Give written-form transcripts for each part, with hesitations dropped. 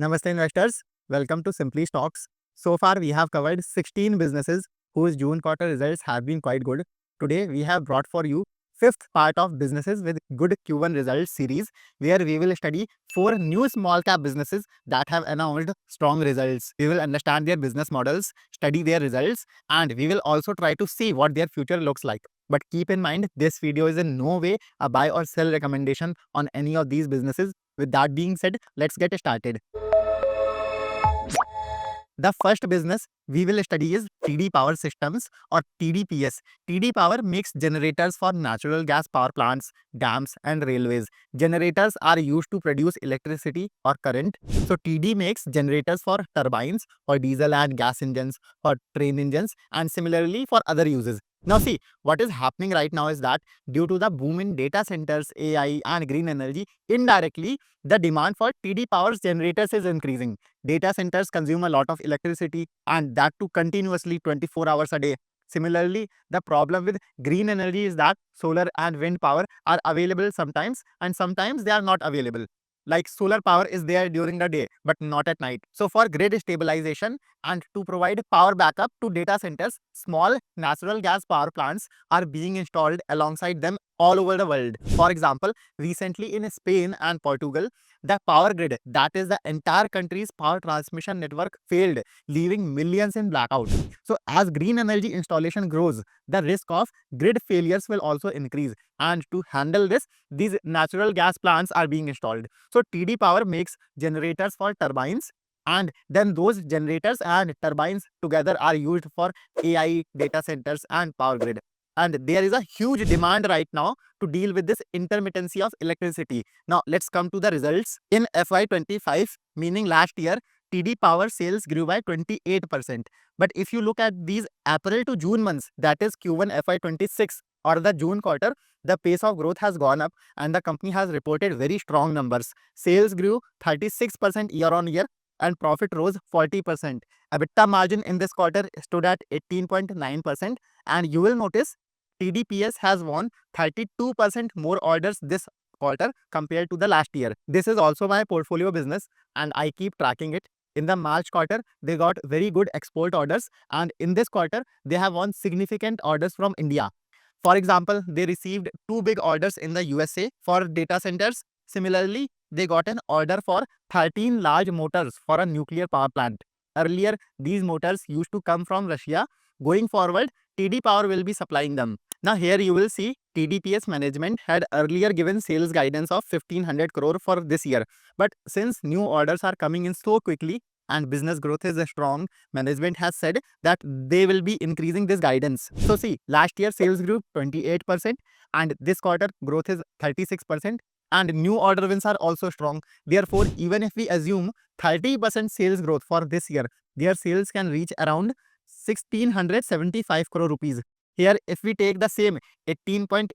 Namaste investors. Welcome to Simply Stocks. So far we have covered 16 businesses whose June quarter results have been quite good. Today we have brought for you fifth part of businesses with good Q1 results series, where we will study 4 new small cap businesses that have announced strong results. We will understand their business models, study their results, and we will also try to see what their future looks like. But keep in mind, this video is in no way a buy or sell recommendation on any of these businesses. With that being said, let's get started. The first business we will study is TD Power Systems or TDPS. TD Power makes generators for natural gas power plants, dams, and railways. Generators are used to produce electricity or current. So TD makes generators for turbines, for diesel and gas engines, for train engines, and similarly for other uses. Now see, what is happening right now is that due to the boom in data centers, AI, and green energy, indirectly the demand for TD Power's generators is increasing. Data centers consume a lot of electricity, and that too continuously 24 hours a day. Similarly, the problem with green energy is that solar and wind power are available sometimes, and sometimes they are not available. Like solar power is there during the day, but not at night. So for grid stabilization and to provide power backup to data centers, small natural gas power plants are being installed alongside them all over the world. For example, recently in Spain and Portugal, the power grid, that is the entire country's power transmission network, failed, leaving millions in blackout. So as green energy installation grows, the risk of grid failures will also increase. And to handle this, these natural gas plants are being installed. So TD Power makes generators for turbines, and then those generators and turbines together are used for AI data centers and power grid. And there is a huge demand right now to deal with this intermittency of electricity. Now, let's come to the results. In FY25, meaning last year, TD Power sales grew by 28%. But if you look at these April to June months, that is Q1 FY26 or the June quarter, the pace of growth has gone up and the company has reported very strong numbers. Sales grew 36% year on year and profit rose 40%. EBITDA margin in this quarter stood at 18.9%, and you will notice TDPS has won 32% more orders this quarter compared to the last year. This is also my portfolio business and I keep tracking it. In the March quarter, they got very good export orders, and in this quarter, they have won significant orders from India. For example, they received 2 big orders in the USA for data centers. Similarly, they got an order for 13 large motors for a nuclear power plant. Earlier, these motors used to come from Russia. Going forward, TD Power will be supplying them. Now here you will see TDPS management had earlier given sales guidance of 1500 crore for this year. But since new orders are coming in so quickly and business growth is strong, management has said that they will be increasing this guidance. So see, last year sales grew 28% and this quarter growth is 36%, and new order wins are also strong. Therefore, even if we assume 30% sales growth for this year, their sales can reach around 1675 crore rupees. Here, if we take the same 18.8%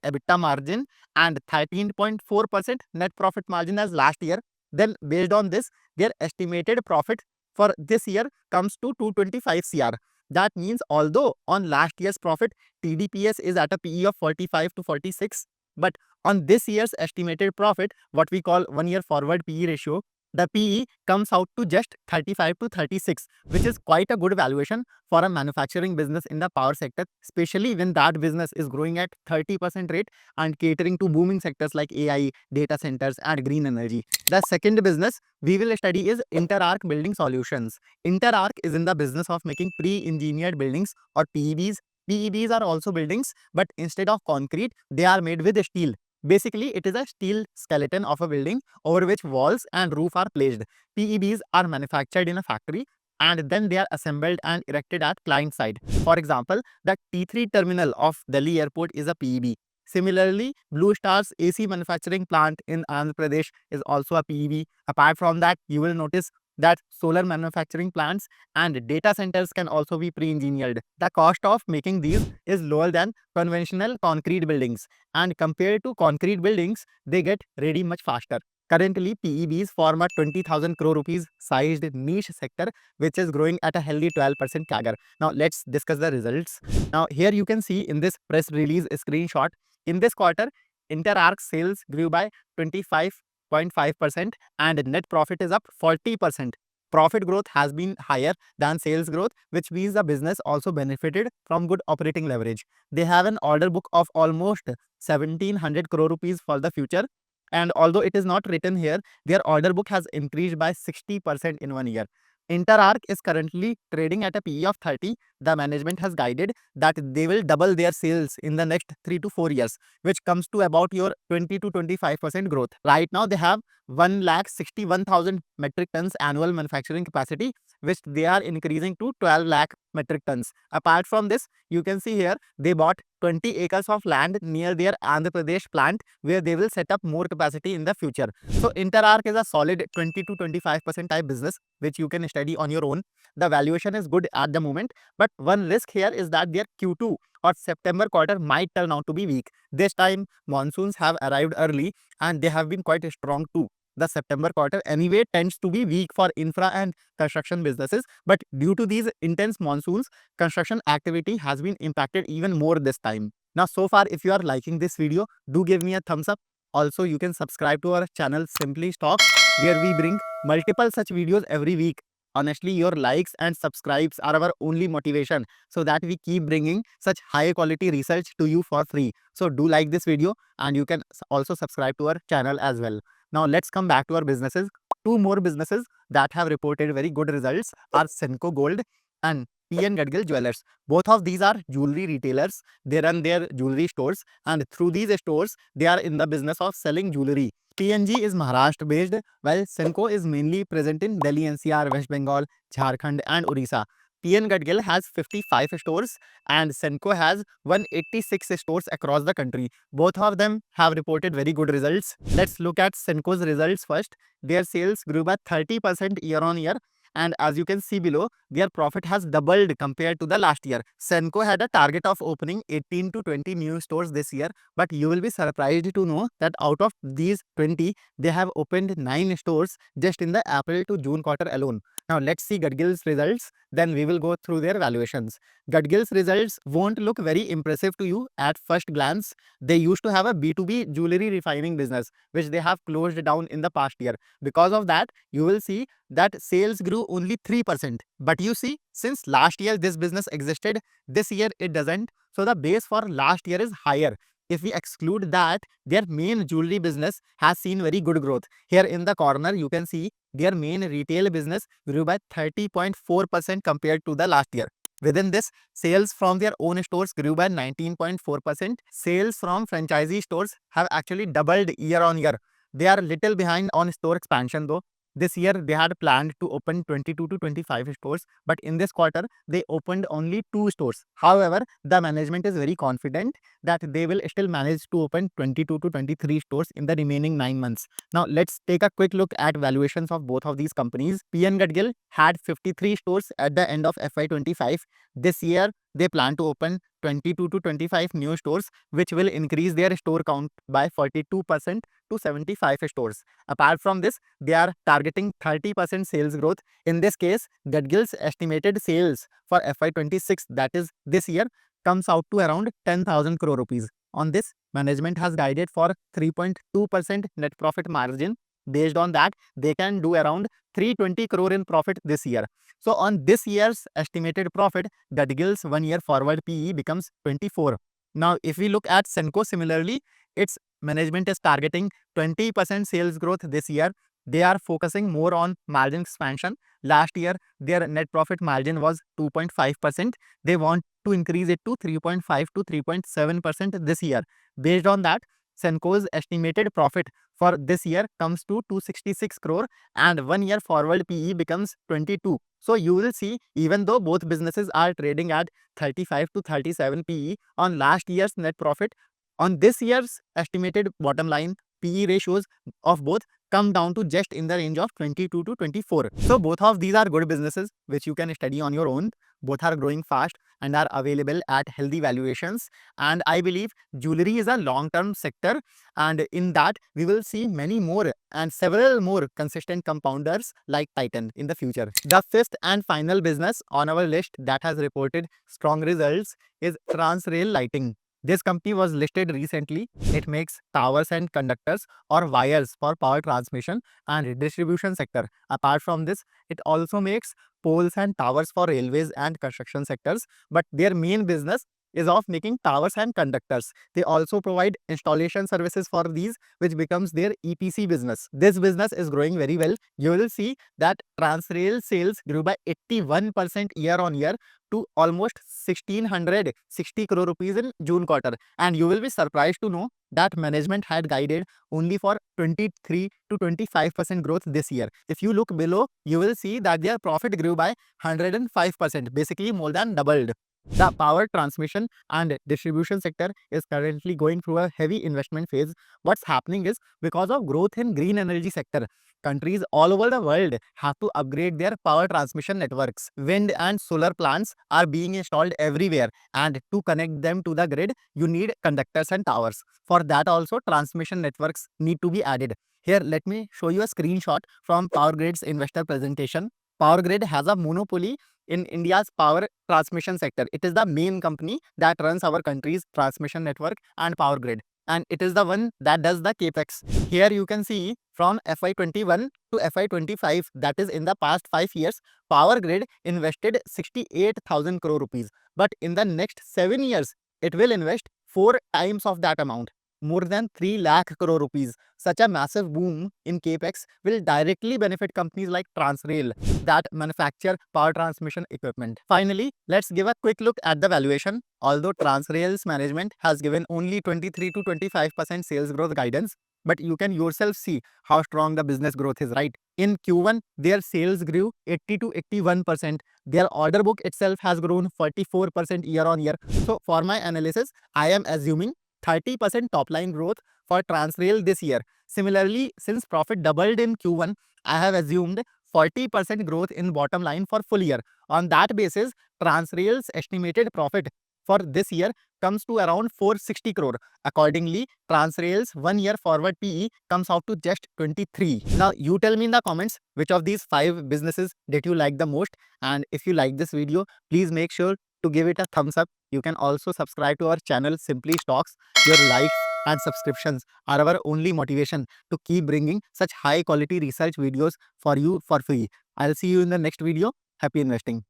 EBITDA margin and 13.4% net profit margin as last year, then based on this, their estimated profit for this year comes to 225 CR. That means although on last year's profit, TDPS is at a PE of 45 to 46, but on this year's estimated profit, what we call 1 year forward PE ratio, the PE comes out to just 35 to 36, which is quite a good valuation for a manufacturing business in the power sector, especially when that business is growing at 30% rate and catering to booming sectors like AI, data centers, and green energy. The second business we will study is InterArc Building Solutions. InterArc is in the business of making pre-engineered buildings or PEBs. PEBs are also buildings, but instead of concrete, they are made with steel. Basically, it is a steel skeleton of a building over which walls and roof are placed. PEBs are manufactured in a factory and then they are assembled and erected at client side. For example, the T3 terminal of Delhi airport is a PEB. Similarly, Blue Star's AC manufacturing plant in Andhra Pradesh is also a PEB. Apart from that, you will notice that solar manufacturing plants and data centers can also be pre-engineered. The cost of making these is lower than conventional concrete buildings, and compared to concrete buildings, they get ready much faster. Currently, PEBs form a 20,000 crore rupees sized niche sector, which is growing at a healthy 12% CAGR. Now, let's discuss the results. Now, here you can see in this press release screenshot, in this quarter, InterArc sales grew by 25%. 6.5% and net profit is up 40%. Profit growth has been higher than sales growth, which means the business also benefited from good operating leverage. They have an order book of almost 1700 crore rupees for the future. And although it is not written here, their order book has increased by 60% in 1 year. InterArc is currently trading at a PE of 30. The management has guided that they will double their sales in the next 3 to 4 years, which comes to about your 20 to 25% growth. Right now, they have 1,61,000 metric tons annual manufacturing capacity, which they are increasing to 12 lakh metric tons. Apart from this, you can see here they bought 20 acres of land near their Andhra Pradesh plant where they will set up more capacity in the future. So InterArc is a solid 20 to 25% type business which you can study on your own. The valuation is good at the moment, but one risk here is that their Q2 or September quarter might turn out to be weak. This time monsoons have arrived early and they have been quite strong too. The September quarter anyway tends to be weak for infra and construction businesses, but due to these intense monsoons, construction activity has been impacted even more this time. Now, so far, if you are liking this video, do give me a thumbs up. Also, you can subscribe to our channel Simply Stocks, where we bring multiple such videos every week. Honestly, your likes and subscribes are our only motivation so that we keep bringing such high quality research to you for free. So do like this video and you can also subscribe to our channel as well. Now let's come back to our businesses. Two more businesses that have reported very good results are Senco Gold and P.N. Gadgil Jewelers. Both of these are jewelry retailers. They run their jewelry stores and through these stores, they are in the business of selling jewelry. PNG is Maharashtra based, while Senco is mainly present in Delhi NCR, West Bengal, Jharkhand and Orissa. PN Gadgil has 55 stores and Senco has 186 stores across the country. Both of them have reported very good results. Let's look at Senco's results first. Their sales grew by 30% year on year. And as you can see below, their profit has doubled compared to the last year. Senco had a target of opening 18 to 20 new stores this year, but you will be surprised to know that out of these 20, they have opened 9 stores just in the April to June quarter alone. Now let's see Gadgil's results, then we will go through their valuations. Gadgil's results won't look very impressive to you at first glance. They used to have a B2B jewelry refining business, which they have closed down in the past year. Because of that, you will see that sales grew only 3%. But you see, since last year this business existed, this year it doesn't. So the base for last year is higher. If we exclude that, their main jewelry business has seen very good growth. Here in the corner, you can see their main retail business grew by 30.4% compared to the last year. Within this, sales from their own stores grew by 19.4%. Sales from franchisee stores have actually doubled year on year. They are little behind on store expansion though. This year, they had planned to open 22 to 25 stores, but in this quarter, they opened only 2 stores. However, the management is very confident that they will still manage to open 22 to 23 stores in the remaining 9 months. Now, let's take a quick look at valuations of both of these companies. PN Gadgil had 53 stores at the end of FY25. This year, they plan to open 22 to 25 new stores, which will increase their store count by 42% to 75 stores. Apart from this, they are targeting 30% sales growth. In this case, Gadgil's estimated sales for FY26, that is this year, comes out to around 10,000 crore rupees. On this, management has guided for 3.2% net profit margin. Based on that, they can do around 320 crore in profit this year. So on this year's estimated profit, Gadgil's 1 year forward PE becomes 24. Now, if we look at Senco similarly, its management is targeting 20% sales growth this year. They are focusing more on margin expansion. Last year, their net profit margin was 2.5%. They want to increase it to 3.5 to 3.7% this year. Based on that, Senco's estimated profit for this year comes to 266 crore and 1 year forward PE becomes 22. So you will see, even though both businesses are trading at 35 to 37 PE on last year's net profit, on this year's estimated bottom line, PE ratios of both come down to just in the range of 22 to 24. So both of these are good businesses which you can study on your own. Both are growing fast and are available at healthy valuations. And I believe jewelry is a long-term sector, and in that we will see many more and several more consistent compounders like Titan in the future. The fifth and final business on our list that has reported strong results is Transrail Lighting. This company was listed recently. It makes towers and conductors or wires for power transmission and distribution sector. Apart from this, it also makes poles and towers for railways and construction sectors. But their main business is of making towers and conductors. They also provide installation services for these, which becomes their EPC business. This business is growing very well. You will see that Transrail sales grew by 81% year on year to almost 1660 crore rupees in June quarter. And you will be surprised to know that management had guided only for 23 to 25% growth this year. If you look below, you will see that their profit grew by 105%, basically more than doubled. The power transmission and distribution sector is currently going through a heavy investment phase. What's happening is because of growth in green energy sector, countries all over the world have to upgrade their power transmission networks. Wind and solar plants are being installed everywhere, and to connect them to the grid, you need conductors and towers. For that also, transmission networks need to be added. Here, let me show you a screenshot from Power Grid's investor presentation. Power Grid has a monopoly in India's power transmission sector. It is the main company that runs our country's transmission network and power grid. And it is the one that does the capex. Here you can see from FY21 to FY25, that is in the past 5 years, Power Grid invested 68,000 crore rupees. But in the next 7 years, it will invest 4 times of that amount, more than 3 lakh crore rupees. Such a massive boom in capex will directly benefit companies like Transrail that manufacture power transmission equipment. Finally, let's give a quick look at the valuation. Although Transrail's management has given only 23 to 25% sales growth guidance, but you can yourself see how strong the business growth is, right? In Q1, their sales grew 80 to 81%. Their order book itself has grown 44% year on year. So for my analysis, I am assuming 30% top line growth for Transrail this year. Similarly, since profit doubled in Q1, I have assumed 40% growth in bottom line for full year. On that basis, Transrail's estimated profit for this year comes to around 460 crore. Accordingly, Transrail's 1 year forward PE comes out to just 23. Now, you tell me in the comments which of these 5 businesses did you like the most, and if you like this video, please make sure to give it a thumbs up. You can also subscribe to our channel Simply Stocks. Your likes and subscriptions are our only motivation to keep bringing such high quality research videos for you for free. I'll see you in the next video. Happy investing.